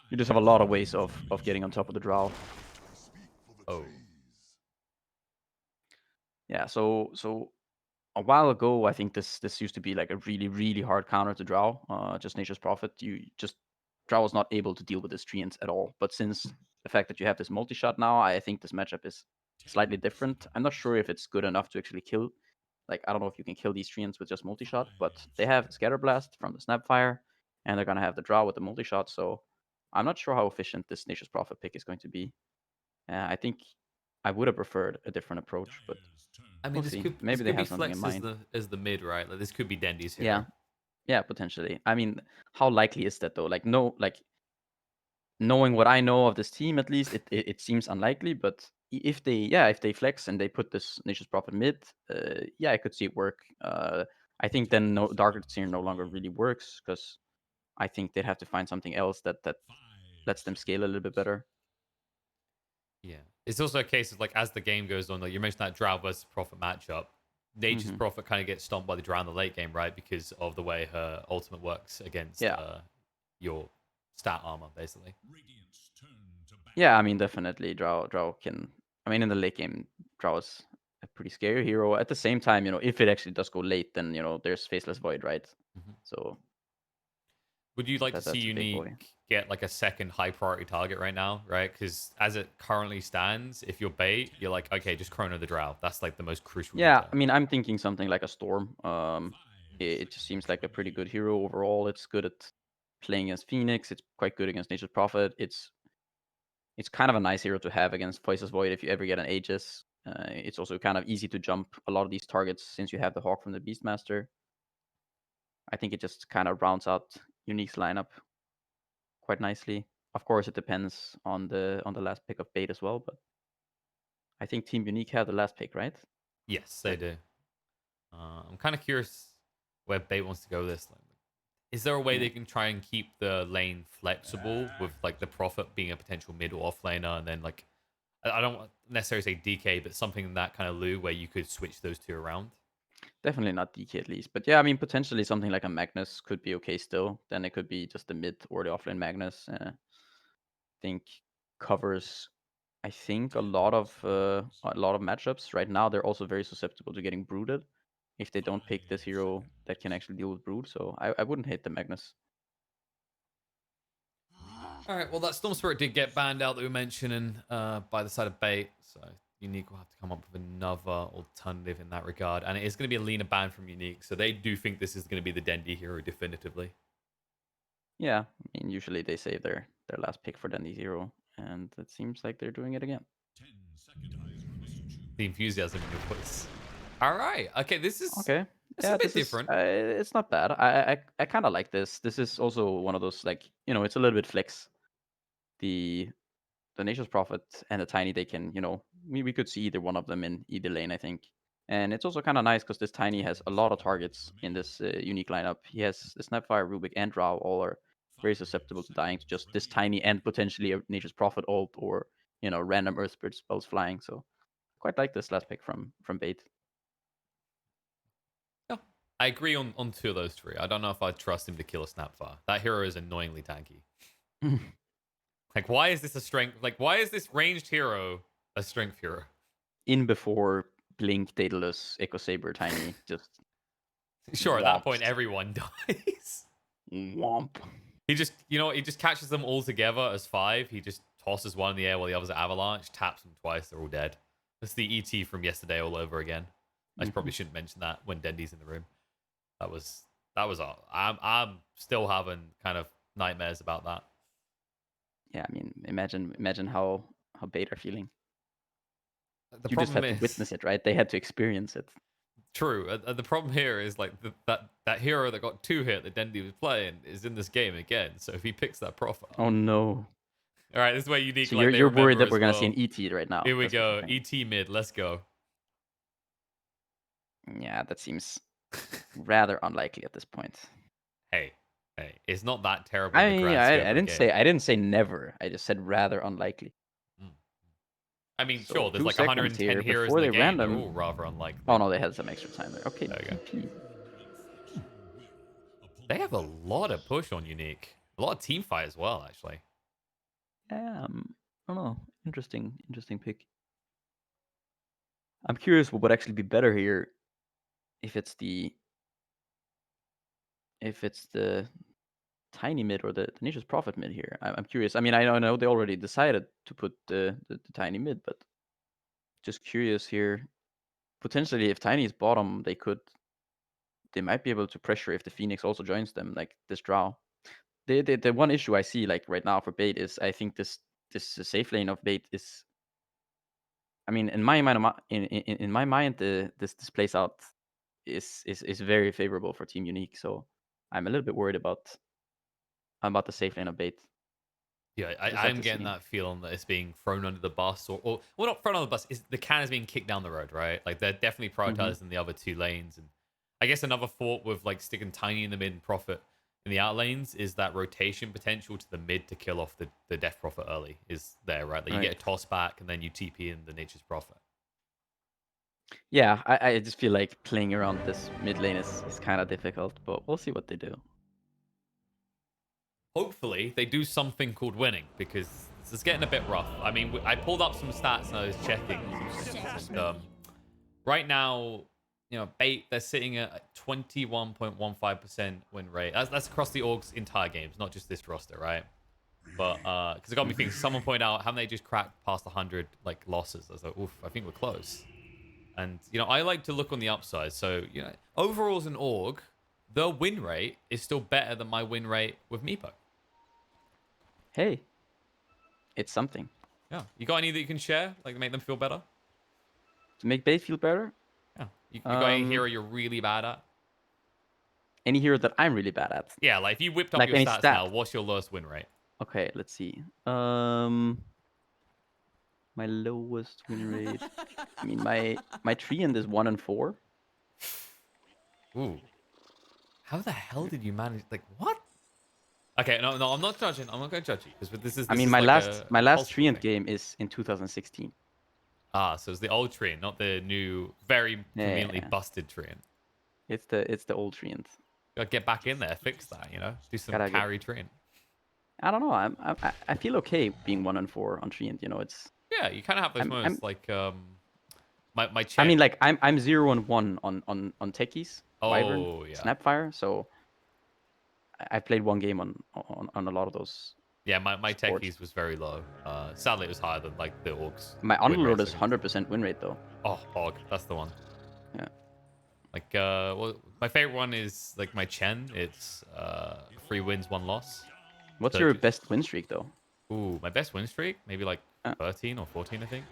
You just have a lot of ways of getting on top of the draw. Oh, Yeah, so a while ago, I think this used to be like a really hard counter to draw. Just Nature's Prophet, you just draw was not able to deal with this treants at all. But since the fact that you have this multi-shot now, I think this matchup is slightly different. I'm not sure if it's good enough to actually kill. Like, I don't know if you can kill these treants with just multi-shot, but they have Scatter Blast from the Snapfire, and they're gonna have the draw with the multi-shot. So I'm not sure how efficient this Nature's Prophet pick is going to be. I think I would have preferred a different approach, but I mean, we'll this see. could this Maybe they could be have something in flexed mind. as the mid, right? Like this could be Dendy's Yeah, hero. yeah, potentially. I mean, how likely is that though? Like, no, like knowing what I know of this team, at least it seems unlikely. But if they, yeah, if they flex and they put this Nature's Prophet mid, yeah, I could see it work. I think then no Dark Seer no longer really works because I think they'd have to find something else that lets them scale a little bit better. Yeah, it's also a case of like as the game goes on, like you mentioned that Drow versus Prophet matchup. Nature's Hmm. Prophet kind of gets stomped by the Drow in the late game, right? Because of the way her ultimate works against Yeah, your stat armor, basically. yeah. I mean, definitely, Drow can. I mean, in the late game, Drow is a pretty scary hero. At the same time, if it actually does go late, then there's Faceless Void, right? Mhm. So Would you like to see that's a big Unique boy. get like a second high priority target right now, right? Because as it currently stands, if you're bait, you're like, okay, just Chrono the Drow. That's like the most crucial Yeah, detail. I mean, I'm thinking something like a Storm. It just seems like a pretty good hero overall. It's good at playing against Phoenix. It's quite good against Nature's Prophet. It's kind of a nice hero to have against Voiceless Void if you ever get an Aegis. It's also kind of easy to jump a lot of these targets since you have the Hawk from the Beastmaster. I think it just kind of rounds out Unique's lineup quite nicely. Of course, it depends on the last pick of Bait as well, but I think Team Unique had the last pick, right? Yes, they Correct. do. I'm kind of curious where bait wants to go this. Like, is there a way Yeah. they can try and keep the lane flexible with like the Prophet being a potential mid or off laner, and then like I don't necessarily say DK, but something in that kind of lieu where you could switch those two around. Definitely not DK at least. But yeah, I mean, potentially something like a Magnus could be okay still. Then it could be just the mid or the offlane Magnus. Think covers, I think, a lot of matchups. Right now, they're also very susceptible to getting brooded if they don't pick this hero that can actually deal with brood. So I wouldn't hate the Magnus. All right, well, that Storm Spirit did get banned out that we were mentioning by the side of bait, so Unique will have to come up with another alternative in that regard, and it is going to be a leaner ban from Unique, so they do think this is going to be the Dendi hero definitively. Yeah, I mean, usually they save their last pick for Dandy Zero, and it seems like they're doing it again. The enthusiasm in your voice. All right, okay, Okay. it's a Yeah, bit this is different. it's not bad. I kind of like this. This is also one of those, like, it's a little bit flex. The the Nature's Prophet and the Tiny, they can, we could see either one of them in either lane, I think. And it's also kind of nice because this Tiny has a lot of targets in this unique lineup. He has the Snapfire, Rubik, and Drow all are very susceptible to dying to just this Tiny and potentially a Nature's Prophet ult or random Earth Spirit spells flying. So quite like this last pick from Bait. Yeah, I agree on two of those three. I don't know if I trust him to kill a Snapfire. That hero is annoyingly tanky. Like, why is this a strength? Like, why is this ranged hero a strength hero? In before Blink, Daedalus, Echo Saber, Tiny just Sure, at that point, womps. everyone dies. Womp. He just, he just catches them all together as five. He just tosses one in the air while the other's at avalanche, taps them twice, they're all dead. That's the ET from yesterday all over again. I Hmm. probably shouldn't mention that when Dendy's in the room. That was all. I'm still having kind of nightmares about that. Yeah, I mean, imagine how Bait are feeling. The You just problem had to is, witness it, right? They had to experience it. true. The problem here is like that hero that got two hit that Dendy was playing is in this game again. So if he picks that profile, Oh no. all right, this is where unique So like you're they you're worried remember that we're as gonna see an well. ET right now. Here we That's what you're go, saying. ET mid. Let's go. Yeah, that seems rather unlikely at this point. Hey, it's not that terrible in I the mean, grand scope I of the didn't game. say I didn't say never. I just said rather unlikely. Mm. I mean, So sure, there's like 2 seconds 110 here heroes in before the they game. They're all random. rather Oh unlikely. no, they had some extra time there. Okay, There we go. TP. They have a lot of push on Unique. A lot of team fight as well, actually. Yeah, I don't know. Interesting pick. I'm curious what would actually be better here if it's the tiny mid or the Nature's Prophet mid here. I'm curious. I mean, I know they already decided to put the tiny mid, but just curious here. Potentially, if tiny is bottom, they might be able to pressure if the Phoenix also joins them, like this draw. The one issue I see like right now for bait is I think this safe lane of bait is. I mean, in my mind, in my mind, this plays out is very favorable for Team Unique. So I'm a little bit worried about the safe lane of bait. Yeah, We'll just have I'm to getting see. that feeling that it's being thrown under the bus, or well, not thrown under the bus. Is the can is being kicked down the road, right? Like they're definitely Hmm. prioritizing the other two lanes, and I guess another thought with like sticking tiny in the mid and profit in the out lanes is that rotation potential to the mid to kill off the Death Prophet early is there, right? That you get Right. a toss back and then you TP in the Nature's Prophet. Yeah, I just feel like playing around this mid lane is kind of difficult, but we'll see what they do. Hopefully they do something called winning because this is getting a bit rough. I mean, I pulled up some stats and I was checking some things, and right now, bait they're sitting at a 21.15% win rate. That's across the org's entire games, not just this roster, right? But because it got me thinking. Someone pointed out, haven't they just cracked past 100 like losses? I was like, oof, I think we're close. And I like to look on the upside. So overall as an org, the win rate is still better than my win rate with Meepo. Hey, it's something Yeah, you got any that you can share, like to make them feel better? to make bait feel better. Yeah, you got any Um, hero you're really bad at? any hero that I'm really bad at, Yeah, like if you whipped up like your any stats now, stat. what's your lowest win rate? Okay, let's see. My lowest win rate. I mean, my tree end is 1-4. Ooh, how the hell did you manage? Like what? Okay, no, I'm not judging. I'm not going to judge you because this is I this mean, is like a my last tree cultural end thing. game is in 2016. Ah, so it's the old train, not the new, very conveniently Yeah, busted train. it's the old tree end. Gotta get back in there, fix that. Do some Gotta get. carry train. I don't know. I feel okay being 1-4 on tree end. It's. Yeah, you kind of have those I'm moments like my I mean, Chen. like I'm 0-1 on techies, Wyvern, Oh yeah, Snapfire. So I've played one game on a lot of those yeah. My supports. techies was very low. Sadly, it was higher than like the orcs My win underlord rates is against. 100% win rate though. Oh, Hog, that's the one. Yeah. Like well, my favorite one is like my Chen. It's 3 wins, 1 loss. What's So your just best win streak though? ooh, my best win streak maybe like Uh, 13 or 14, I think.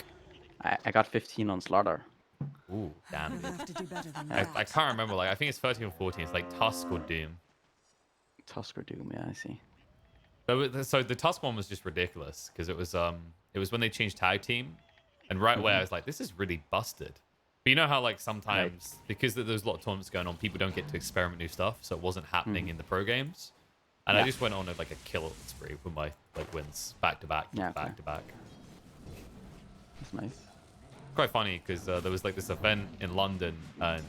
I got 15 on Slaughter. Ooh, damn, You dude. have to do better than Yeah. I that. can't remember. Like I think it's 13 or 14. It's like Tusk or Doom. Tusker Doom. Yeah, I see. So the Tusk one was just ridiculous because it was when they changed tag team, and right away I Hmm. was like, this is really busted. But you know how like Right. sometimes because there's a lot of tournaments going on, people don't get to experiment new stuff, so it wasn't happening Hmm. in the pro games. And I Yeah. just went on like a kill spree with my like wins back to back, Yeah. Okay. back to back. That's nice. Quite funny because there was like this event in London and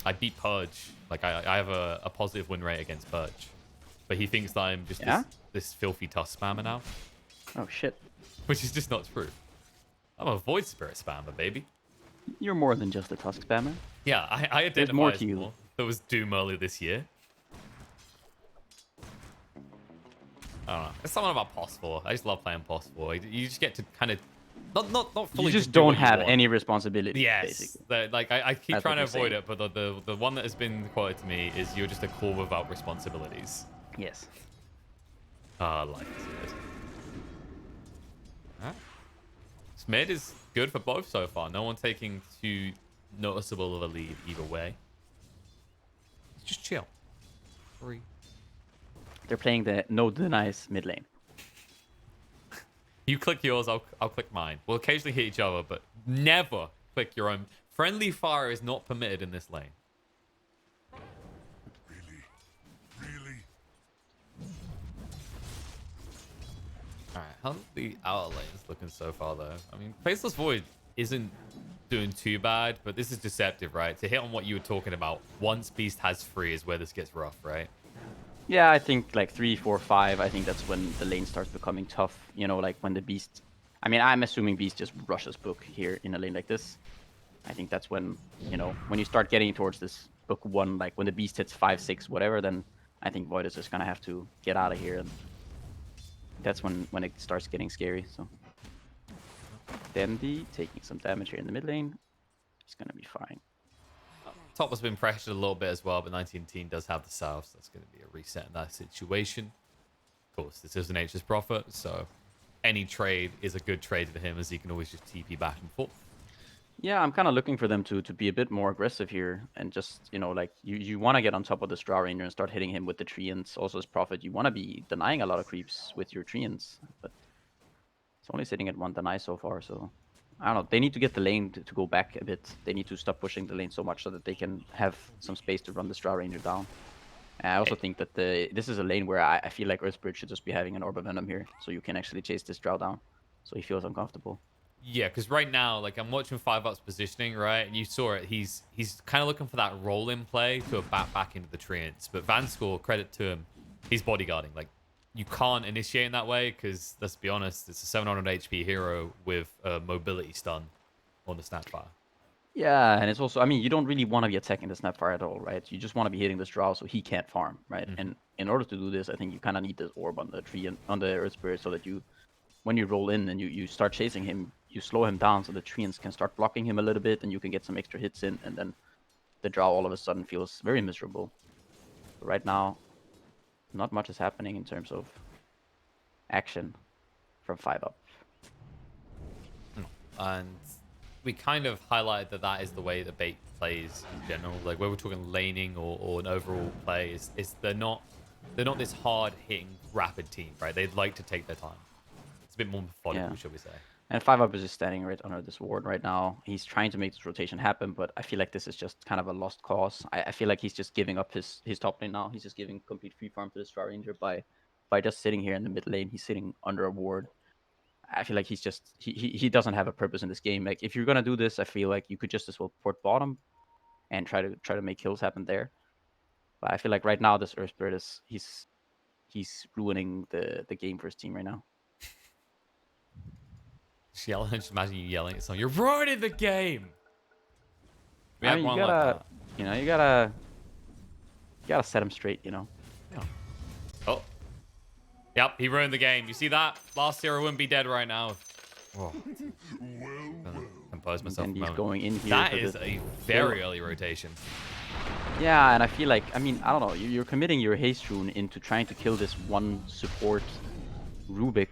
I beat Purge. Like I have a positive win rate against Purge, but he thinks that I'm just Yeah. this filthy Tusk spammer now, Oh shit. which is just not true. I'm a Void Spirit spammer, baby. You're more than just a Tusk spammer. Yeah, I There's more identify to as you. more. There was Doom earlier this year. I don't know. It's something about Pos 4. I just love playing Pos 4. You just get to kind of not You fully just just do don't what you have want. any responsibilities, Yes, basically. like I keep That's trying what to you're avoid saying. it, but the one that has been quoted to me is you're just a core without responsibilities. Yes. Ah, life is good. Alright. This mid is good for both so far. No one taking too noticeable of a lead either way. Just chill. Free. They're playing the no denies mid lane. You click yours, I'll click mine. We'll occasionally hit each other, but never click your own. Friendly fire is not permitted in this lane. Really? Alright, how's the outer lanes looking so far, though? I mean, Faceless Void isn't doing too bad, but this is deceptive, right? To hit on what you were talking about, once Beast has free is where this gets rough, right? Yeah, I think like 3, 4, 5. I think that's when the lane starts becoming tough. You know, like when the beast. I mean, I'm assuming beast just rushes book here in a lane like this. I think that's when, you know, when you start getting towards this book 1, like when the beast hits 5, 6, whatever, then I think Void is just gonna have to get out of here, and that's when it starts getting scary. So Dandy taking some damage here in the mid lane. He's gonna be fine. Top has been pressured a little bit as well, but 19 does have the South, so that's going to be a reset in that situation. Of course, this is an Nature's Prophet, so any trade is a good trade for him as he can always just TP back and forth. Yeah, I'm kind of looking for them to be a bit more aggressive here, and just, you know, like you want to get on top of the Straw Ranger and start hitting him with the treants. Also as Prophet, you want to be denying a lot of creeps with your treants, but it's only sitting at 1 deny so far. So I don't know. They need to get the lane to go back a bit. They need to stop pushing the lane so much so that they can have some space to run the Straw Ranger down. And I also think that this is a lane where I feel like Earthspirit should just be having an Orb of Venom here, so you can actually chase this Drow down, so he feels uncomfortable. Yeah, because right now, like I'm watching 5-Up's positioning, right, and you saw it. He's kind of looking for that roll in play to a back into the treants. But Vanscore, credit to him, he's bodyguarding. Like you can't initiate in that way because let's be honest, it's a 700 HP hero with a mobility stun on the Snapfire. Yeah, and it's also, I mean, you don't really want to be attacking the Snapfire at all, right? You just want to be hitting this Drow so he can't farm, right? And in order to do this, I think you kind of need this orb on the tree and on the Earth Spirit so that you, when you roll in and you start chasing him, you slow him down so the treants can start blocking him a little bit and you can get some extra hits in, and then the Drow all of a sudden feels very miserable. But right now, not much is happening in terms of action from 5-Up. And we kind of highlighted that that is the way that bait plays in general. Like where we're talking laning or an overall play, is they're not this hard hitting rapid team, right? They'd like to take their time. It's a bit more methodical, Yeah. shall we say? And 5-Up is just standing right under this ward right now. He's trying to make this rotation happen, but I feel like this is just kind of a lost cause. I feel like he's just giving up his top lane now. He's just giving complete free farm to the Star Ranger by just sitting here in the mid lane. He's sitting under a ward. I feel like he's just he doesn't have a purpose in this game. Like if you're gonna do this, I feel like you could just as well port bottom and try to make kills happen there. But I feel like right now this Earth Spirit is he's ruining the game for his team right now. Just yelling, just imagine you yelling at someone. You're ruining the game. We I had mean, one like that. you know, you gotta set him straight, you know. Oh. Yep, he ruined the game. You see that? Last hero wouldn't be dead right now. Oh. Compose myself. And he's going in here. That is a very early rotation. Yeah, and I feel like, I mean, I don't know, you're committing your haste rune into trying to kill this one support Rubik.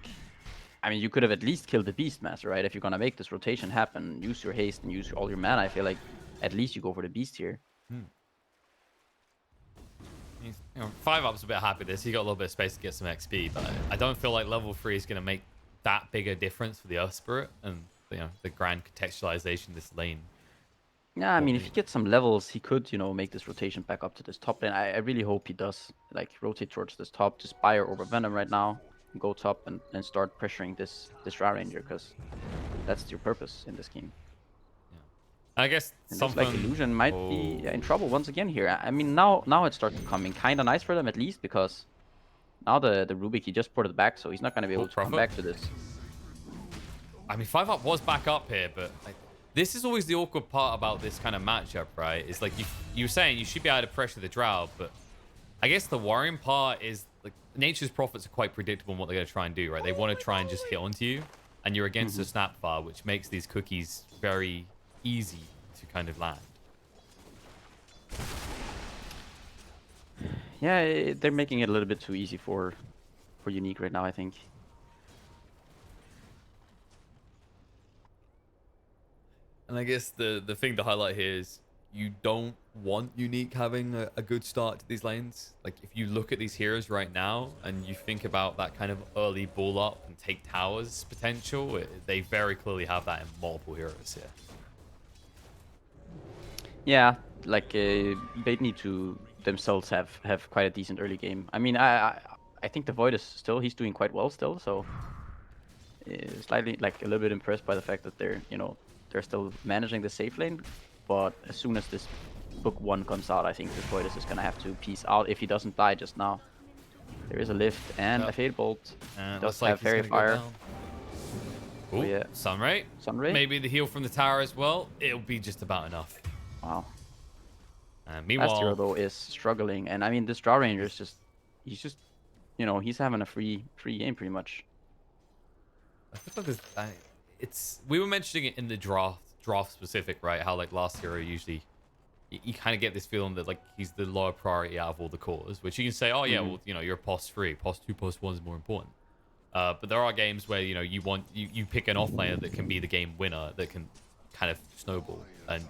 I mean, you could have at least killed the Beastmaster, right? If you're gonna make this rotation happen, use your haste and use all your mana. I feel like at least you go for the Beast here. He's, 5-Up's a bit happy with this. He got a little bit of space to get some XP, but I don't feel like level 3 is going to make that big a difference for the Earth Spirit and the grand contextualization of this lane. Yeah, I mean, if he gets some levels, he could, you know, make this rotation back up to this top lane. I really hope he does, like, rotate towards this top, just buy or over Venom right now, go top and start pressuring this Ra Ranger, because that's your purpose in this game. I guess and something like Illusion might be in trouble once again here. I mean, now it starts becoming kind of nice for them at least, because now the Rubik, he just ported back, so he's not going to be able to come back to this. I mean, 5-Up was back up here, but like, this is always the awkward part about this kind of matchup, right? It's like you were saying you should be able to pressure the Drow, but I guess the worrying part is like Nature's Prophets are quite predictable in what they're going to try and do, right? They want to try and just hit onto you, and you're against the Snapfire, which makes these cookies very easy to kind of land. Yeah, they're making it a little bit too easy for Unique right now, I think. And I guess the thing to highlight here is you don't want Unique having a good start to these lanes. Like, if you look at these heroes right now and you think about that kind of early ball up and take towers potential, they very clearly have that in multiple heroes here. Yeah, like they need to themselves have quite a decent early game. I mean, I think the Void is still, he's doing quite well still, so slightly like a little bit impressed by the fact that they're still managing the safe lane. But as soon as this book 1 comes out, I think the Void is just gonna have to peace out if he doesn't die just now. There is a lift and a Yep. Fade Bolt. And Does looks like have he's Fairy gonna go Fire. down. Oh Ooh, yeah, Sunray. Sunray. Maybe the heal from the tower as well. It'll be just about enough. Wow. And Last hero meanwhile, though is struggling, and I mean this Draw Ranger is he's just he's having a free game pretty much. I feel like it's we were mentioning it in the draft specific, right? How like last hero usually you kind of get this feeling that like he's the lower priority out of all the cores, which you can say, oh yeah, well you're POS 3, POS 2, POS 1 is more important. But there are games where you pick an offlaner that can be the game winner, that can kind of snowball, and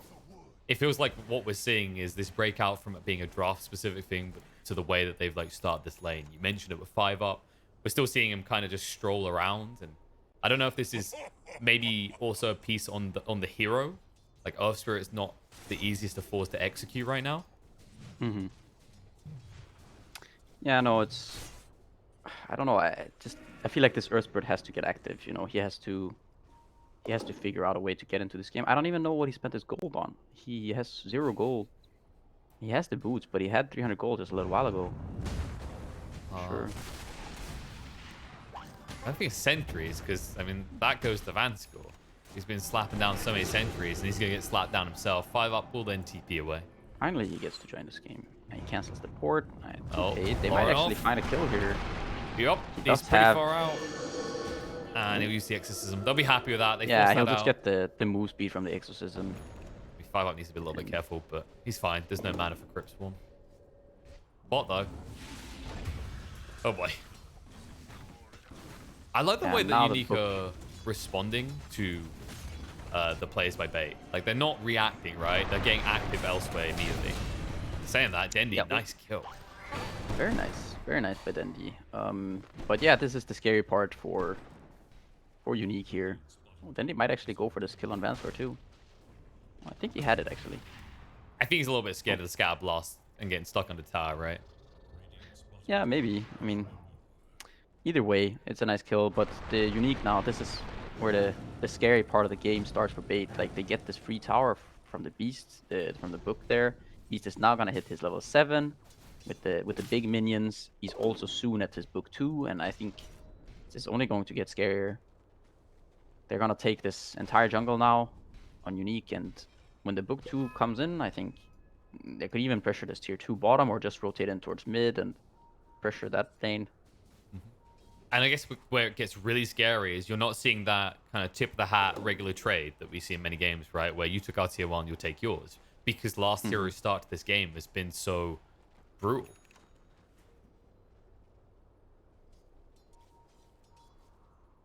it feels like what we're seeing is this breakout from it being a draft specific thing to the way that they've like started this lane. You mentioned it with 5-up. We're still seeing him kind of just stroll around, and I don't know if this is maybe also a piece on the hero. Like Earth Spirit is not the easiest of fours to execute right now. Yeah, no, I don't know. I feel like this Earth Spirit has to get active. He has to figure out a way to get into this game. I don't even know what he spent his gold on. He has 0 gold. He has the boots, but he had 300 gold just a little while ago. Sure. I think it's sentries, because I mean that goes to Vanskor. He's been slapping down so many sentries, and he's gonna get slapped down himself. 5-up will then TP away. Finally, he gets to join this game. And he cancels the port. Oh, Okay, they might actually find a kill here. Yep, he's does pretty have- far out. And he'll use the exorcism. They'll be happy with that. They Yeah, force he'll that just out. get the move speed from the exorcism. 5-up needs to be a little bit careful, but he's fine. There's no mana for Crypt Swarm. Bot though. Oh boy. I like the Yeah, way now that the Unique are responding to the plays by bait. Like they're not reacting, right? They're getting active elsewhere immediately. Saying that, Dendi, Yep. nice kill. Very nice by Dendi. But yeah, this is the scary part for Unique here. Oh, Dendi might actually go for this kill on Vansor too. I think he had it actually. I think he's a little bit scared of the Scatter Blast and getting stuck on the tower, right? Yeah, maybe. I mean, either way, it's a nice kill. But the Unique now, this is where the scary part of the game starts for bait. Like they get this free tower from the Beast, from the book there. Beast is now gonna hit his level 7 with the big minions. He's also soon at his book 2, and I think it's only going to get scarier. They're gonna take this entire jungle now on Unique, and when the book 2 comes in, I think they could even pressure this tier 2 bottom or just rotate in towards mid and pressure that lane. And I guess where it gets really scary is you're not seeing that kind of tip of the hat regular trade that we see in many games, right? Where you took our tier 1, you'll take yours. Because last hero's start to this game has been so brutal.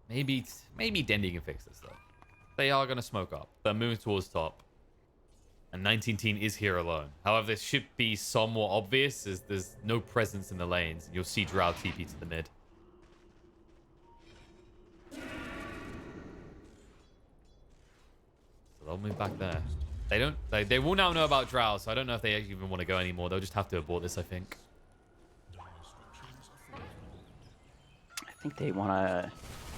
Maybe Dendi can fix this though. They are gonna smoke up. They're moving towards top. And 19 is here alone. However, this should be somewhat obvious as there's no presence in the lanes. You'll see Drow TP to the mid. So they'll move back there. They will now know about Drow, so I don't know if they even want to go anymore. They'll just have to abort this, I think. I think they wanna.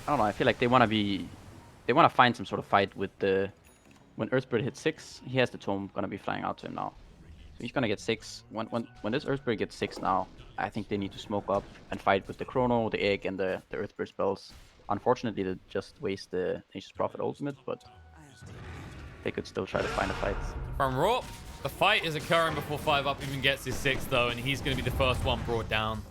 I don't know. I feel like they wanna find some sort of fight with the. When Earthbird hits 6, he has the tome gonna be flying out to him now. So he's gonna get 6. When this Earthbird gets 6 now, I think they need to smoke up and fight with the Chrono, the Egg, and the Earthbird spells. Unfortunately, they just waste the Nature's Prophet ultimate, but they could still try to find a fight. From Raw, the fight is occurring before 5-up even gets his 6 though, and he's going to be the first one brought down.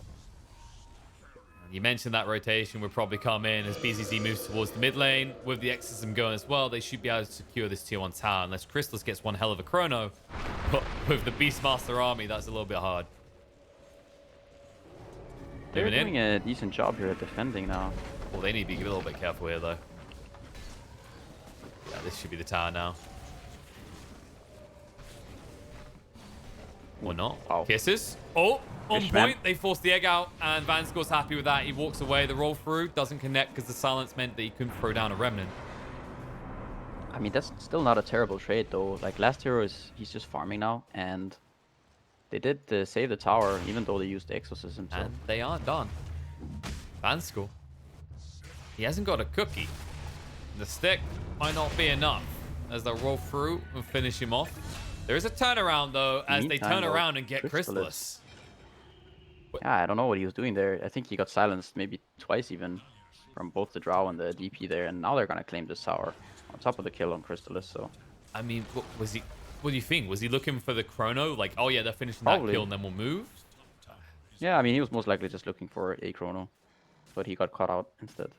You mentioned that rotation would probably come in as BZZ moves towards the mid lane. With the Exorcism going as well, they should be able to secure this tier 1 tower unless Crystallis gets one hell of a chrono. But with the Beastmaster army, that's a little bit hard. They're Moving doing a decent job here at defending now. Well, they need to be a little bit careful here though. Yeah, this should be the tower now. Or not. Wow. Kisses. Oh, on Fish point. man. They forced the egg out, and Vanscore's happy with that. He walks away. The roll through doesn't connect because the silence meant that he couldn't throw down a remnant. I mean, that's still not a terrible trade though. Like last hero he's just farming now, and they did save the tower even though they used the exorcism. So And they are done. Vanscore. He hasn't got a cookie. The stick might not be enough as they roll through and finish him off. There is a turnaround though, as they Meantime, turn though, around and get Crystallis. Crystallis. Yeah, I don't know what he was doing there. I think he got silenced maybe twice even from both the Drow and the DP there, and now they're gonna claim this tower on top of the kill on Crystallis. So I mean, what was he? What do you think? Was he looking for the chrono? Like, oh yeah, they're finishing that kill probably, and then we'll move. yeah. I mean, he was most likely just looking for a chrono, but he got caught out instead.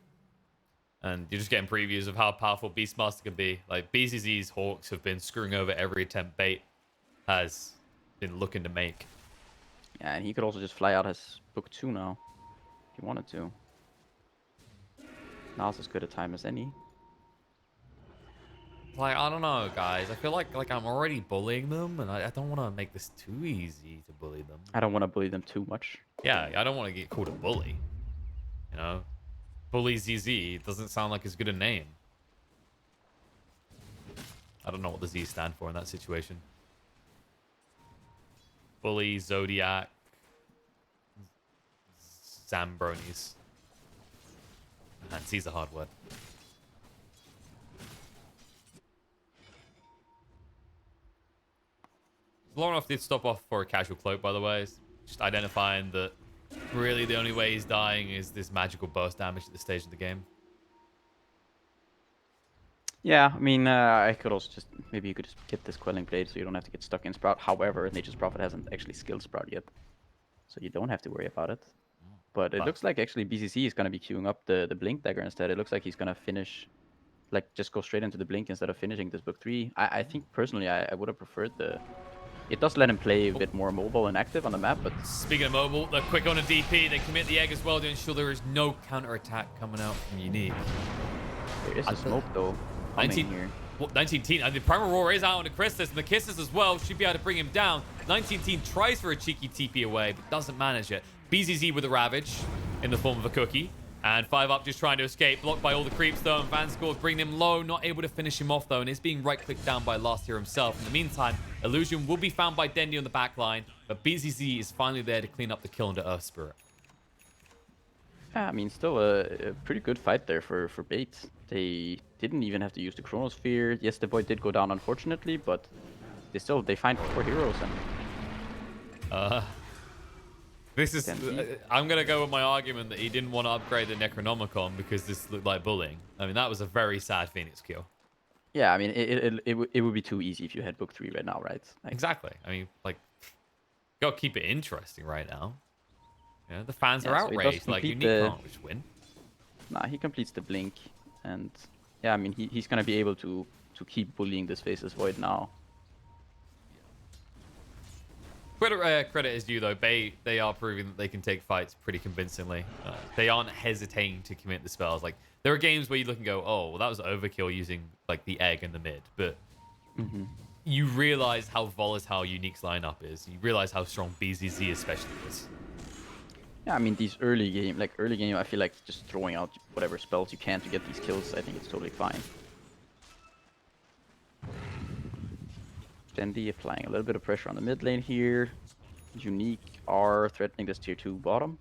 And you're just getting previews of how powerful Beastmaster can be. Like BZZ's Hawks have been screwing over every attempt Bait has been looking to make. Yeah, and he could also just fly out his book 2 now if he wanted to. Now's as good a time as any. Like, I don't know, guys. I feel like I'm already bullying them, and I don't want to make this too easy to bully them. I don't want to bully them too much. Yeah, I don't want to get called a bully. You know, Bully ZZ doesn't sound like as good a name. I don't know what the Z stand for in that situation. Bully, Zodiac, Zambronis. And Z's a hard word. Loronoff did stop off for a casual cloak, by the way. Just identifying that really the only way he's dying is this magical burst damage at this stage of the game. Yeah, I mean, I could also just maybe you could just get this Quelling Blade so you don't have to get stuck in Sprout. However, Nature's Prophet hasn't actually skilled Sprout yet, so you don't have to worry about it. But it looks like actually BCC is going to be queuing up the Blink Dagger instead. It looks like he's going to finish, like just go straight into the Blink instead of finishing this book 3. I think personally I would have preferred the... It does let him play a bit more mobile and active on the map, but... Speaking of mobile, they're quick on a DP. They commit the egg as well to ensure there is no counter-attack coming out from Unique. There is a smoke though. 19 here. Well, 19 teen, and the Primal Roar is out on the Christus, and the Kisses as well should be able to bring him down. 19 teen tries for a cheeky TP away, but doesn't manage it. BZZ with a Ravage in the form of a cookie. And 5-Up just trying to escape, blocked by all the creeps though, and Vanscourt bringing him low, not able to finish him off though, and is being right-clicked down by Last Hero himself. In the meantime, Illusion will be found by Dendy on the back line, but BZZ is finally there to clean up the kill into Earth Spirit. Yeah, I mean, still a pretty good fight there for Bait. They didn't even have to use the Chronosphere. Yes, the Void did go down, unfortunately, but they find 4 heroes and... This is... I'm going to go with my argument that he didn't want to upgrade the Necronomicon because this looked like bullying. I mean, that was a very sad Phoenix kill. Yeah, I mean, it would be too easy if you had book 3 right now, right? Like, Exactly. I mean, like, got to keep it interesting right now. You know, the fans are so he does outraged. Like, complete Unique the- can't just win. Nah, he completes the Blink, and yeah, I mean, he's gonna be able to keep bullying this Faceless Void now. Credit is due, though. They are proving that they can take fights pretty convincingly. They aren't hesitating to commit the spells. Like, there are games where you look and go, oh, well, that was overkill using, like, the egg in the mid. But you realize how volatile Unique's lineup is. You realize how strong BZZ especially is. Yeah, I mean, these early game, I feel like just throwing out whatever spells you can to get these kills, I think it's totally fine. Dendi applying a little bit of pressure on the mid lane here. Unique are threatening this tier 2 bottom.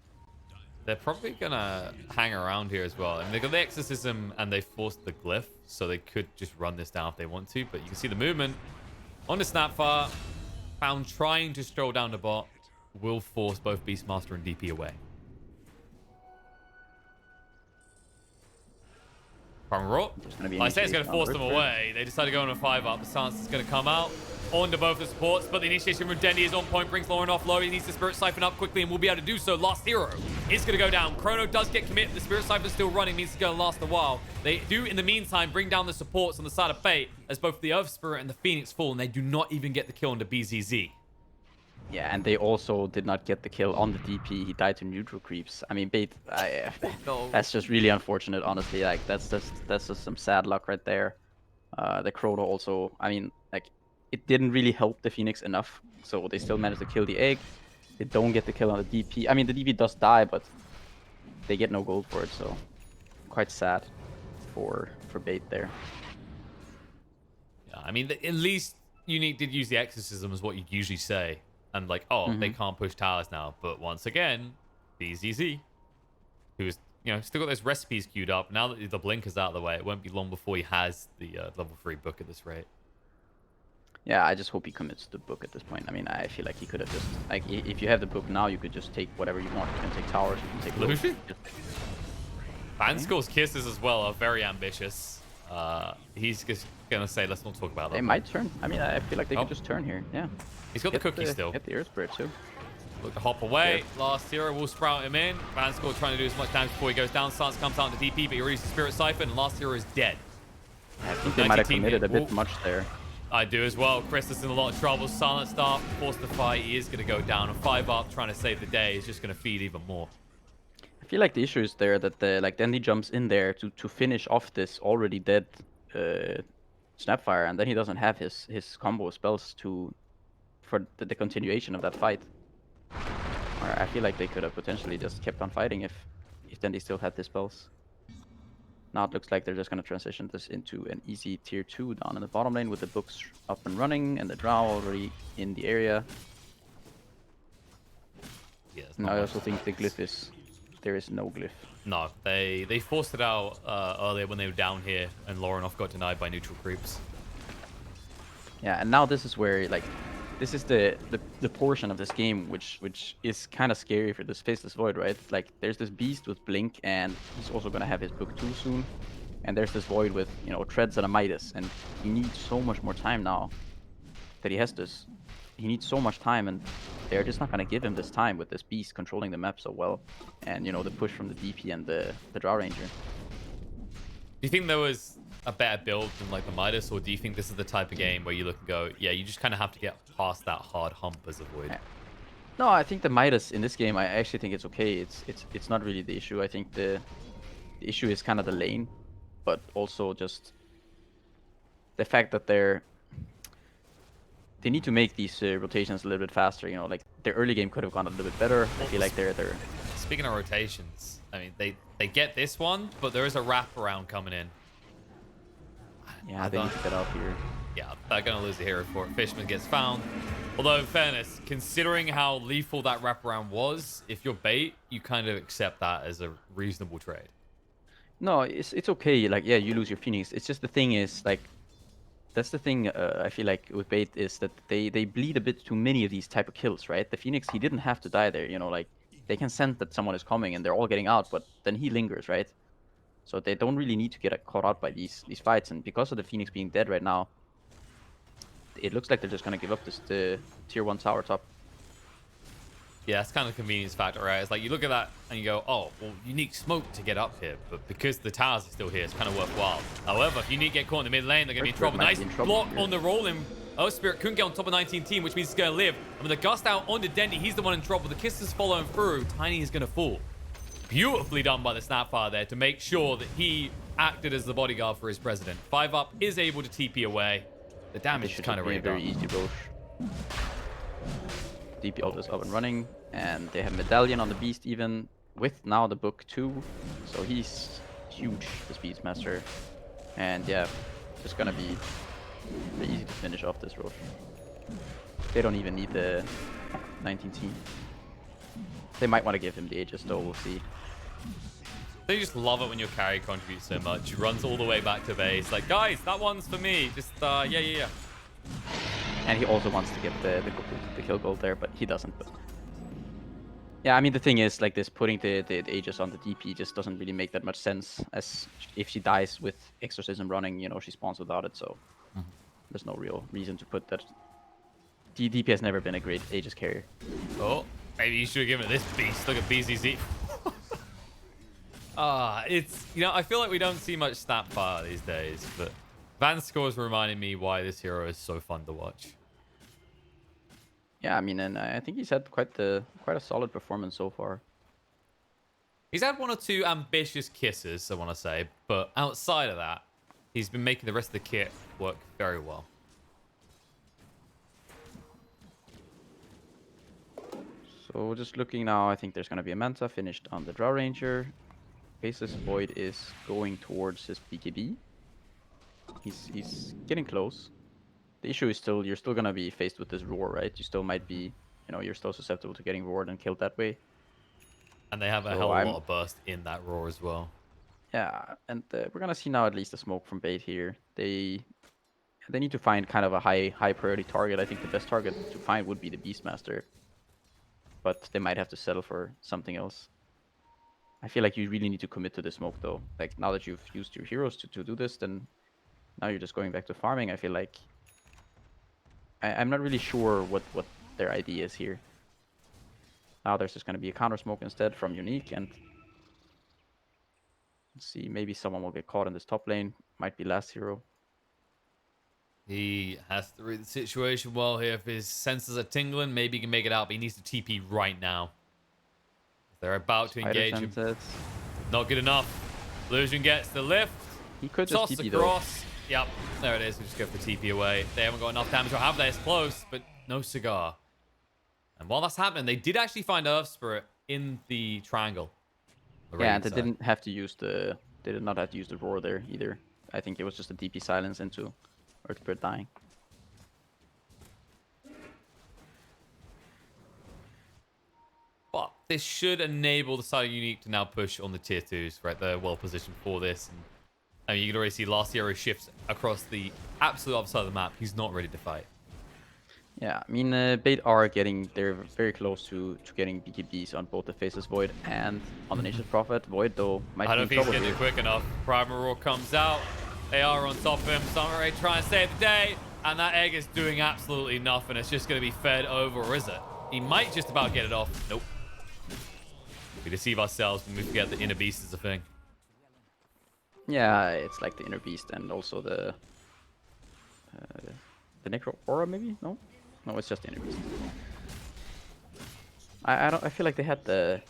They're probably going to hang around here as well. I mean, they got the Exorcism and they forced the Glyph, so they could just run this down if they want to. But you can see the movement on the Snapfire. Found trying to stroll down the bot will force both Beastmaster and DP away. Primal Roar. I say it's going to force them away. They decide to go on a 5-up. The stance is going to come out onto both the supports, but the initiation from Dendy is on point, brings Lauren off low. He needs the Spirit Siphon up quickly and will be able to do so. Last Hero is going to go down. Chrono does get committed. The Spirit Siphon is still running, means it's going to last a while. They do, in the meantime, bring down the supports on the side of Bait as both the Earth Spirit and the Phoenix fall, and they do not even get the kill into BZZ. Yeah, and they also did not get the kill on the DP. He died to neutral creeps. I mean, Bait, that's just really unfortunate, honestly. Like, that's just some sad luck right there. The Chrono also, I mean, like, it didn't really help the Phoenix enough, so they still managed to kill the egg. They don't get the kill on the DP. I mean, the DP does die, but they get no gold for it, so quite sad for Bait there. Yeah, I mean, at least Unique did use the Exorcism as what you'd usually say. And like, oh, they can't push towers now. But once again, BZZ, who's, you know, still got those recipes queued up. Now that the Blink is out of the way, it won't be long before he has the level 3 book at this rate. Yeah, I just hope he commits to the book at this point. I mean, I feel like he could have just like if you have the book now, you could just take whatever you want. You can take towers, you can take roads. Lucian? Just, Vanscore's kisses as well are very ambitious. He's just gonna say, let's not talk about that. they might turn. I mean, I feel like they Oh. could just turn here. Yeah. He's got the cookie still. Get the Earth Spirit too. Look to hop away. Last hero will sprout him in. Vanscore trying to do as much damage before he goes down. Stance comes out to DP, but he releases Spirit Siphon, and last hero is dead. I think they might have committed a bit much there. I do as well. Chris is in a lot of trouble. Silent Staff, forced to fight. He is going to go down. And 5 up, trying to save the day, is just going to feed even more. I feel like the issue is there that then he jumps in there to finish off this already dead Snapfire, and then he doesn't have his combo spells for the continuation of that fight. Or I feel like they could have potentially just kept on fighting if then they still had the spells. Now it looks like they're just going to transition this into an easy tier 2 down in the bottom lane with the books up and running and the Drow already in the area. Yeah, Now I also think the glyph there is no glyph. No, they forced it out earlier when they were down here, and Lorenoff got denied by neutral creeps. Yeah, and now this is where this is the portion of this game which is kind of scary for this Faceless Void, right? Like there's this beast with Blink, and he's also gonna have his book 2 soon. And there's this Void with, you know, Treads and a Midas, and he needs so much more time now that he has this. He needs so much time, and they're just not gonna give him this time with this beast controlling the map so well, and you know the push from the DP and the Drow Ranger. Do you think there was a better build than like the Midas, or do you think this is the type of game where you look and go, yeah, you just kind of have to get past that hard hump as a Void? No, I think the Midas in this game, I actually think it's okay. It's not really the issue. I think the issue is kind of the lane, but also just the fact that they need to make these rotations a little bit faster. You know, like their early game could have gone a little bit better. I feel like they're Speaking of rotations, I mean, they get this one, but there is a wraparound coming in. yeah, they need to get out here. Yeah, they're going to lose a hero for it. Fishman gets found. Although, in fairness, considering how lethal that wraparound was, if you're bait, you kind of accept that as a reasonable trade. No, it's okay. Like, yeah, you lose your Phoenix. It's just the thing is, like, that's the thing I feel like with bait is that they bleed a bit too many of these type of kills, right? The Phoenix, he didn't have to die there, you know, like, they can sense that someone is coming and they're all getting out, but then he lingers, right? So they don't really need to get caught out by these fights, and because of the Phoenix being dead right now, it looks like they're just gonna give up the tier 1 tower top. Yeah, it's kind of a convenience factor, right? It's like you look at that and you go, oh, well, you need smoke to get up here, but because the towers are still here, it's kind of worthwhile. However, if you need to get caught in the mid lane, they're going to be in trouble. Nice block on the rolling. Oh, Spirit couldn't get on top of 19 team, which means he's going to live. And with the gust out onto Dendy, he's the one in trouble. The kisses following through. Tiny is going to fall. Beautifully done by the Snapfire there to make sure that he acted as the bodyguard for his president. 5 up is able to TP away. The damage is kind of really very easy roach. DP ult is up and running, and they have Medallion on the Beast even with now the book 2, so he's huge, the Speedmaster, and yeah, just gonna be very easy to finish off this roach. They don't even need the 19 team. They might want to give him the Aegis though, we'll see. They just love it when your carry contributes so much. He runs all the way back to base, like, guys, that one's for me. Just, yeah. And he also wants to get the kill gold there, but he doesn't. But yeah, I mean, the thing is, like this, putting the Aegis on the DP just doesn't really make that much sense, as if she dies with Exorcism running, you know, she spawns without it, so there's no real reason to put that. DP has never been a great Aegis carrier. Oh, maybe you should have given it this beast. Look at BZZ. It's, you know, I feel like we don't see much Snapfire these days, but Vanscore's reminding me why this hero is so fun to watch. Yeah, I mean, and I think he's had quite a solid performance so far. He's had 1 or 2 ambitious kisses, I want to say, but outside of that, he's been making the rest of the kit work very well. So just looking now, I think there's going to be a Manta finished on the Drow Ranger. Faceless Void is going towards his BKB. He's getting close. The issue is still, you're still going to be faced with this roar, right? You still might be, you know, you're still susceptible to getting roared and killed that way. And they have a hell of a lot of burst in that roar as well. Yeah, and we're going to see now at least a smoke from bait here. They need to find kind of a high priority target. I think the best target to find would be the Beastmaster, but they might have to settle for something else. I feel like you really need to commit to the smoke though. Like now that you've used your heroes to do this, then now you're just going back to farming. I feel like I'm not really sure what their idea is here. Now there's just going to be a counter smoke instead from Unique, and let's see, maybe someone will get caught in this top lane. Might be last hero. He has to read the situation well here. If his senses are tingling, maybe he can make it out, but he needs to TP right now. They're about to Spider engage him. senses. Not good enough. Illusion gets the lift. He could just Toss TP though. across. Yep, there it is. We just go for the TP away. They haven't got enough damage, or have they? It's close, but no cigar. And while that's happening, they did actually find Earth Spirit in the triangle. Yeah, and they didn't have to use the. They did not have to use the roar there either. I think it was just a DP silence into Earth Spirit dying. But this should enable the side of Unique to now push on the tier 2s, right? They're well positioned for this. And I mean, you can already see last hero shifts across the absolute other side of the map. He's not ready to fight. Yeah, I mean, Bait are getting, they're very close to getting BKBs on both the Faceless Void and on the Nature's Prophet. Void, though, might I be don't in think he's trouble getting here. it quick enough. Primal Roar comes out. They are on top of him. Samurai trying to save the day. And that egg is doing absolutely nothing. It's just going to be fed over, or is it? He might just about get it off. Nope. We deceive ourselves when we forget the inner beast is a thing. Yeah, it's like the Inner Beast and also the Necro Aura, maybe? No? No, it's just the Inner Beast. I feel like they had the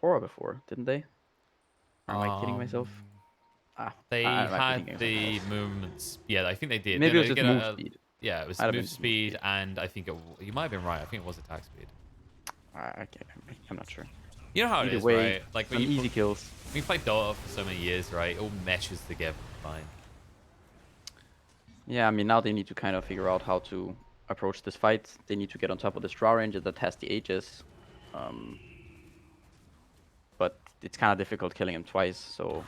Aura before, didn't they? Or am I kidding myself? They I might be had thinking of the something else. movements. Yeah, I think they did. Maybe it They was just get move speed. Yeah, it was Might have move been speed, and I think you might have been right. I think it was attack speed. I'm not sure. You know how it Either is, way, right? Like some when easy kills. we played Dota for so many years, right? It all meshes together fine. Yeah, I mean, now they need to kind of figure out how to approach this fight. They need to get on top of this draw range that has the Aegis. But it's kind of difficult killing him twice, so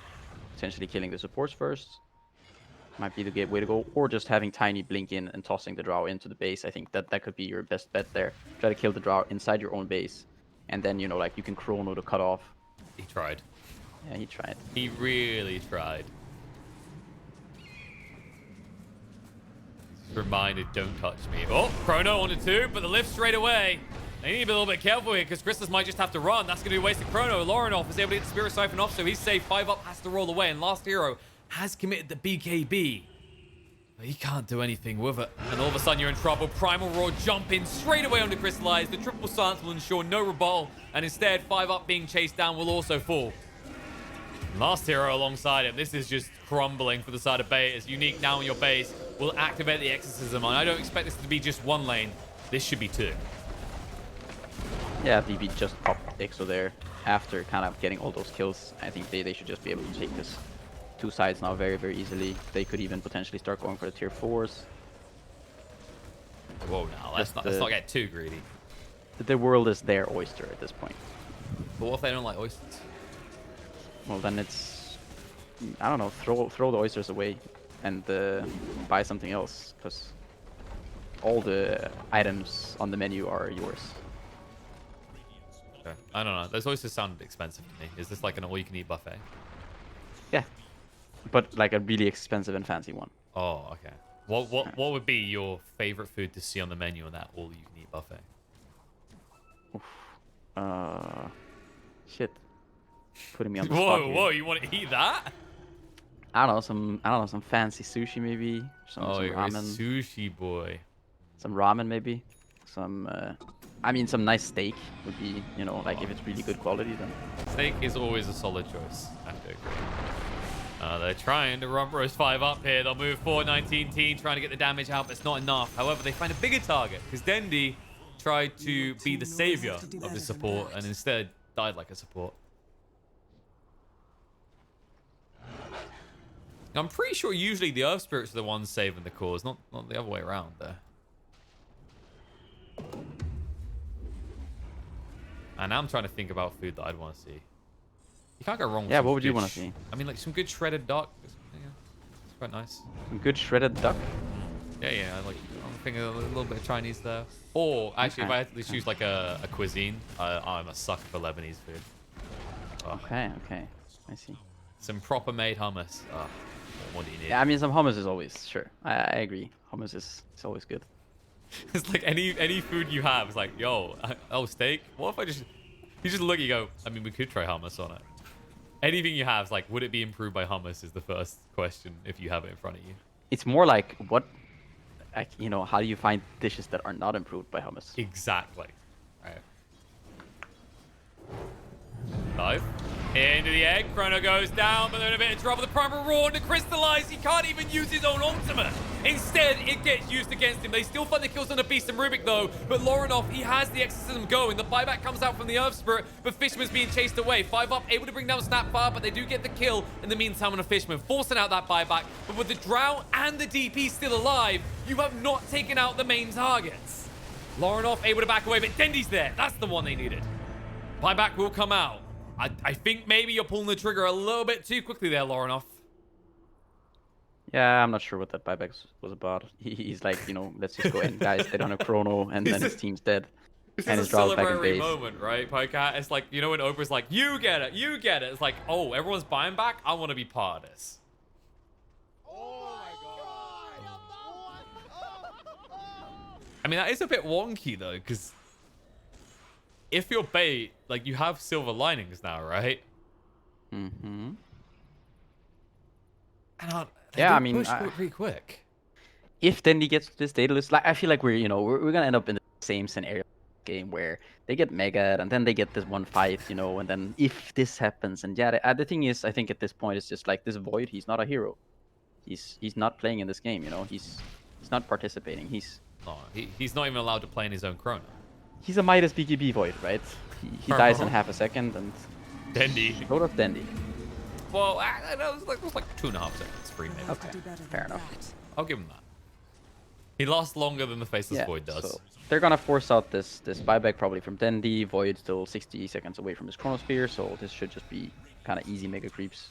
potentially killing the supports first might be the way to go, or just having Tiny blink in and tossing the draw into the base. I think that could be your best bet there. Try to kill the draw inside your own base, and then, you know, like, you can chrono to cut off. He tried. Yeah, he tried. He really tried. He's reminded, don't touch me. Oh, Chrono on the 2, but the lift straight away. They need to be a little bit careful here because Chrysalis might just have to run. That's going to be a waste of Chrono. Laurenov is able to get the Spirit Siphon off, so he's safe. 5 up, has to roll away, and last hero has committed the BKB. But he can't do anything with it. And all of a sudden, you're in trouble. Primal Roar jumping straight away onto Crystallize. The triple silence will ensure no rebuttal, and instead, 5 up being chased down will also fall. Last hero alongside him. This is just crumbling for the side of Bay. As Unique now in your base will activate the Exorcism. And I don't expect this to be just one lane. This should be 2. Yeah, DB just popped Exo there after kind of getting all those kills. I think they should just be able to take this 2 sides now very, very easily. They could even potentially start going for the tier 4s. Whoa, now let's not get too greedy. The world is their oyster at this point. But what if they don't like oysters? Well, then it's, I don't know, throw the oysters away and buy something else, because all the items on the menu are yours. Okay. I don't know. Those oysters sound expensive to me. Is this like an all-you-can-eat buffet? Yeah, but like a really expensive and fancy one. Oh, okay. What would be your favorite food to see on the menu on that all-you-can-eat buffet? Oof. Shit. Putting me on the spot here. Whoa! You want to eat that? I don't know, some fancy sushi maybe. Some You're a ramen. sushi boy. Some ramen maybe. I mean, some nice steak would be, you know, like if it's really good quality, then. Steak is always a solid choice. I have to agree. They're trying to run Rose 5 up here. They'll move forward 19 team, trying to get the damage out, but it's not enough. However, they find a bigger target because Dendi tried to be the savior of the support and instead died like a support. I'm pretty sure usually the Earth Spirits are the ones saving the cause, not the other way around there. And now I'm trying to think about food that I'd want to see. You can't go wrong with Yeah, some what would you good want to see? I mean, like some good shredded duck. Yeah, it's quite nice. Some good shredded duck. Yeah. Like I'm thinking a little bit of Chinese there. Or actually, if I had to choose like a cuisine, I'm a sucker for Lebanese food. Oh, Okay. I see. some proper made hummus. Oh, what do you need? Yeah, I mean, some hummus is always sure. I agree. Hummus is always good. It's like any food you have. It's like, yo, oh steak. What if I just you just look at you go? I mean, we could try hummus on it. Anything you have is like, would it be improved by hummus? Is the first question if you have it in front of you. It's more like what, like, how do you find dishes that are not improved by hummus? Exactly. All right. Dive. Into the egg. Chrono goes down, but they're in a bit of trouble. The primal roar to crystallize. He can't even use his own ultimate. Instead, it gets used against him. They still find the kills on the Beast and Rubik, though. But Lorinov, he has the exorcism going. The buyback comes out from the Earth Spirit, but Fishman's being chased away. 5 up, able to bring down Snapfire, but they do get the kill in the meantime on a Fishman, forcing out that buyback. But with the Drow and the DP still alive, you have not taken out the main targets. Lorinov able to back away, but Dendy's there. That's the one they needed. Buyback will come out. I think maybe you're pulling the trigger a little bit too quickly there, Lorinov. Yeah, I'm not sure what that buyback was about. He's like, let's just go in, guys. They don't have chrono, and then his team's dead. This And is his a draw's back in celebratory base. moment, right, Pajkatt? It's like, when Oprah's like, you get it. It's like, oh, everyone's buying back? I want to be part of this. I mean, that is a bit wonky, though, because if you're bait, like, you have silver linings now, right? Mm-hmm. And Yeah, I mean, push pretty quick. If then he gets this data list, like I feel like we're gonna end up in the same scenario game where they get mega and then they get this one fight, and then if this happens, and yeah, the thing is, I think at this point it's just like this Void. He's not a hero. He's not playing in this game. He's not participating. No, he's not even allowed to play in his own chrono. He's a Midas BKB Void, right? He dies in half a second, and Dendy. Vote of Dendy. Well, it was like 2.5 seconds free, maybe. Okay, fair enough. I'll give him that. He lasts longer than the Faceless Yeah, Void does. so they're gonna force out this buyback probably from Dendy. Void still 60 seconds away from his Chronosphere, so this should just be kind of easy mega creeps.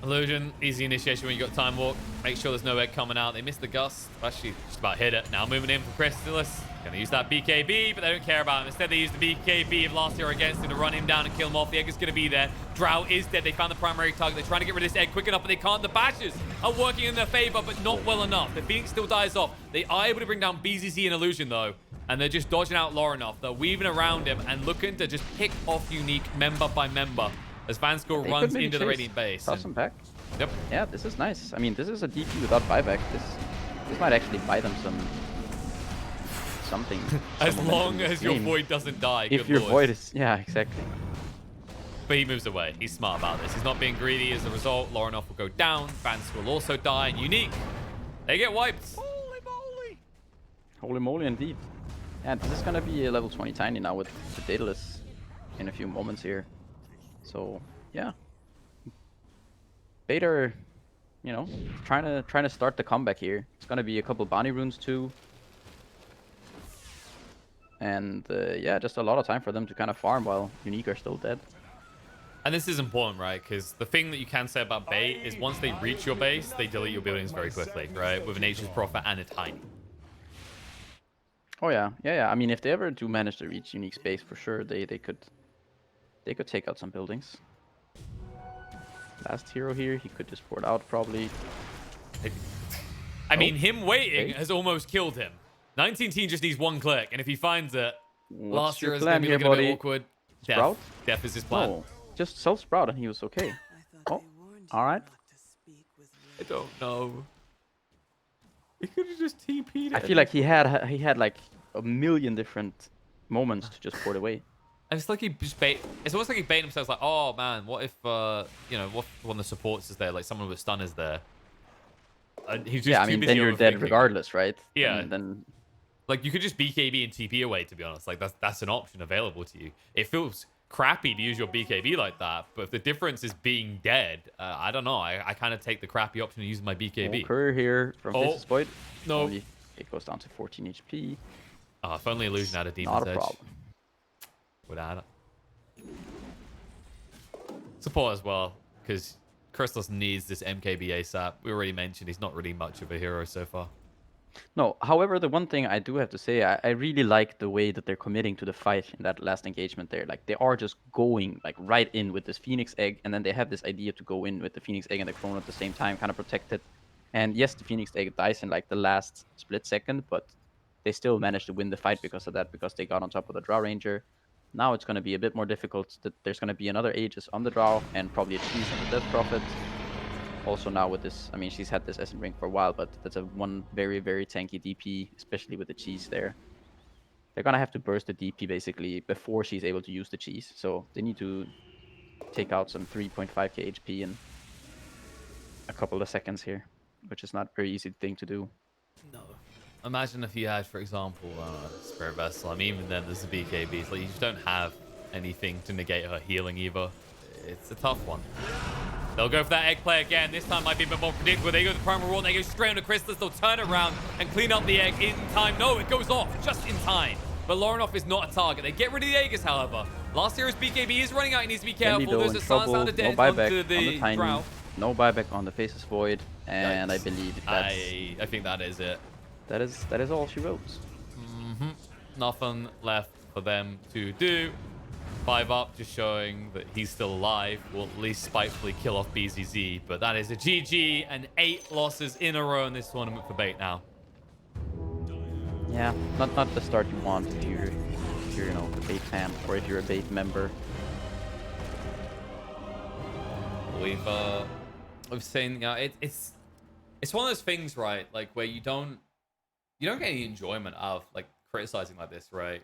Illusion, easy initiation when you got Time Walk. Make sure there's no egg coming out. They missed the Gust. Actually, just about hit it. Now moving in for Crystallis. Gonna use that BKB, but they don't care about him. Instead, they use the BKB of last year against him to run him down and kill him off. The egg is gonna be there. Drow is dead. They found the primary target. They're trying to get rid of this egg quick enough, but they can't. The bashes are working in their favor, but not well enough. The Phoenix still dies off. They are able to bring down BZZ and Illusion, though, and they're just dodging out Lorinov. They're weaving around him and looking to just pick off Unique member by member as Vanskor runs into the Radiant base. Toss him back. Yep. Yeah, this is nice. I mean, this is a DP without buyback. This might actually buy them something. As some long momentum in as this your game. Void doesn't die. If good your lord. Void is, yeah, exactly. But he moves away. He's smart about this. He's not being greedy as a result. Lorinov will go down. Vance will also die. And Unique, they get wiped. Holy moly! Holy moly, indeed. Yeah, this is gonna be a level 20 Tiny now with the Daedalus in a few moments here. So yeah, Vader, trying to start the comeback here. It's gonna be a couple bounty runes too, and yeah, just a lot of time for them to kind of farm while Unique are still dead. And this is important, right? Because the thing that you can say about bait is once they reach your base, they delete your buildings very quickly, right? With a Nature's Prophet and a Tiny. Oh yeah. I mean, if they ever do manage to reach Unique space, for sure they could take out some buildings. Last hero here, he could just port out probably. I mean, him waiting okay. has almost killed him. 19T just needs one click, and if he finds it, What's last year your is going plan to be here, looking a bit buddy? awkward. Sprout? Death is his plan. Oh, just self-sprout and he was okay. Oh, all right. I don't know. He could have just TP'd it. I feel like he had like a million different moments to just port away. And it's like he just bait. It's almost like he baited himself. Like, oh man, what if what if one of the supports is there, like someone with stun is there? And he's just Yeah, I too mean, busy then you're dead overthinking. regardless, right? Yeah. And then Like you could just BKB and TP away. To be honest, like that's an option available to you. It feels crappy to use your BKB like that, but if the difference is being dead, I don't know. I kind of take the crappy option of using my BKB. Occur here from Faceless Void. No. Only it goes down to 14 HP. If only Illusion had a Demon's Not a Edge. problem. Would add it. Support as well, because Crystallis needs this MKB ASAP. We already mentioned he's not really much of a hero so far. No, however, the one thing I do have to say, I really like the way that they're committing to the fight in that last engagement there. Like, they are just going, like, right in with this Phoenix Egg, and then they have this idea to go in with the Phoenix Egg and the Chrono at the same time, kind of protect it. And yes, the Phoenix Egg dies in, like, the last split second, but they still managed to win the fight because of that, because they got on top of the Draw Ranger. Now it's going to be a bit more difficult. That there's going to be another Aegis on the Draw, and probably a cheese on the Death Prophet. Also now with this, I mean, she's had this Essence Ring for a while, but that's a one very, very tanky DP, especially with the cheese there. They're gonna have to burst the DP basically before she's able to use the cheese. So they need to take out some 3.5k HP in a couple of seconds here, which is not a very easy thing to do. No. Imagine if you had, for example, Spirit Vessel. I mean, even then, there's the BKBs. Like, you just don't have anything to negate her healing either. It's a tough one. They'll go for that egg play again. This time might be a bit more predictable. They go to the primal roll. They go straight on the Crystallis. They'll turn around and clean up the egg in time. No, it goes off just in time. But Lorinov is not a target. They get rid of the Aegis, however. Last hero's BKB is running out. He needs to be careful. Bendido There's in a Sun trouble. Sound of No Death buyback onto on the the Tiny. Drow. No buyback on the Faceless Void. And Yikes. I believe that's, I think that is it. that is all she wrote. Nothing left for them to do. 5 up, just showing that he's still alive. Will at least spitefully kill off BZZ. But that is a GG and 8 losses in a row in this tournament for Bait now. Yeah, not the start you want if you're you know, a Bait fan or if you're a Bait member. We've seen, you know, it's one of those things, right? Like where you don't get any enjoyment out of like criticizing like this, right?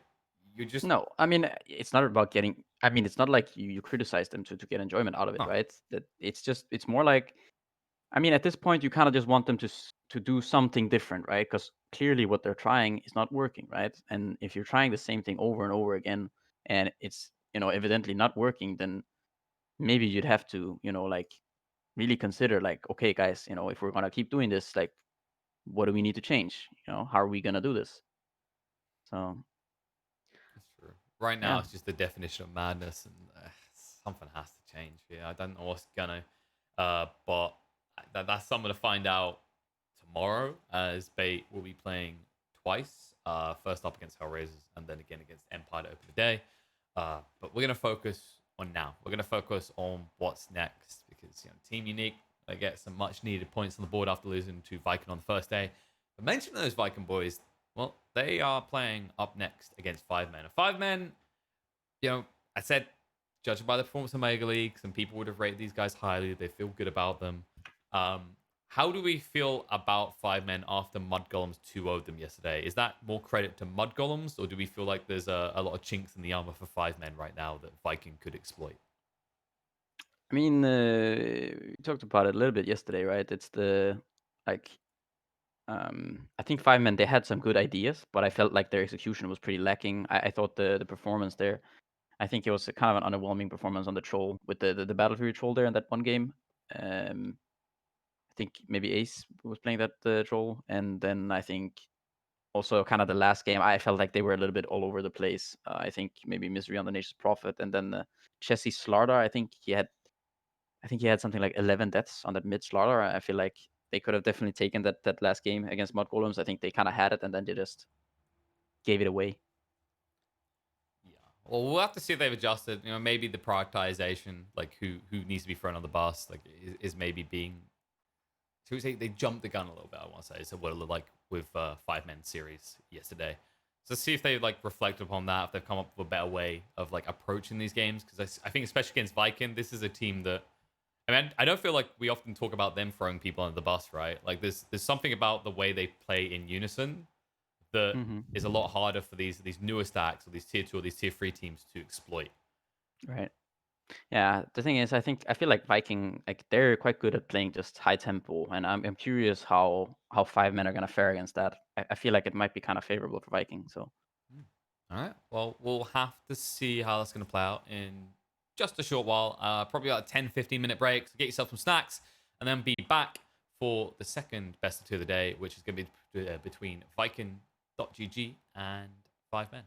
You just No, I mean, it's not about getting. I mean, it's not like you criticize them to get enjoyment out of it, No. right? That it's just it's more like, I mean, at this point, you kind of just want them to do something different, right? Because clearly, what they're trying is not working, right? And if you're trying the same thing over and over again, and it's evidently not working, then maybe you'd have to like really consider like, okay, guys, if we're gonna keep doing this, like, what do we need to change? How are we gonna do this? So That's true. Right now, yeah. it's just the definition of madness, and something has to change here. I don't know what's gonna, but that's something to find out tomorrow, as Bait will be playing twice. First up against Hellraisers, and then again against Empire to open the day. But we're gonna focus on now. We're gonna focus on what's next, because Team Unique, they get some much needed points on the board after losing to Viking on the first day. But mentioning those Viking boys, well, they are playing up next against 5men. And 5men, I said, judging by the performance of Mega League, some people would have rated these guys highly. They feel good about them. How do we feel about 5men after Mud Golems 2-0'd them yesterday? Is that more credit to Mud Golems, or do we feel like there's a lot of chinks in the armor for 5men right now that Viking could exploit? I mean, we talked about it a little bit yesterday, right? It's the like, I think 5men, they had some good ideas, but I felt like their execution was pretty lacking. I thought the performance there, I think it was a kind of an underwhelming performance on the troll with the Battle Fury troll there in that one game. I think maybe Ace was playing that troll, and then I think also kind of the last game, I felt like they were a little bit all over the place. I think maybe Misery on the Nature's Prophet, and then Chessie Slardar. I think he had something like 11 deaths on that mid Slaughter. I feel like they could have definitely taken that last game against Mud Golems. I think they kind of had it, and then they just gave it away. Yeah. Well, we'll have to see if they've adjusted. Maybe the prioritization, like who needs to be thrown on the bus, like is maybe being. So we say they jumped the gun a little bit. I want to say so. What it looked like with 5men series yesterday. So see if they like reflect upon that. If they've come up with a better way of like approaching these games, because I think especially against Viking, this is a team that. I mean, I don't feel like we often talk about them throwing people under the bus, right? Like there's something about the way they play in unison that is a lot harder for these newer stacks or these tier 2 or these tier 3 teams to exploit. Right. Yeah. The thing is, I feel like Viking, like, they're quite good at playing just high tempo, and I'm curious how 5 men are gonna fare against that. I feel like it might be kind of favorable for Viking. So All right. Well, we'll have to see how that's going to play out in just a short while. Probably about a 10-15 minute break. So get yourself some snacks and then be back for the second best of two of the day, which is going to be between Viking.gg and 5men.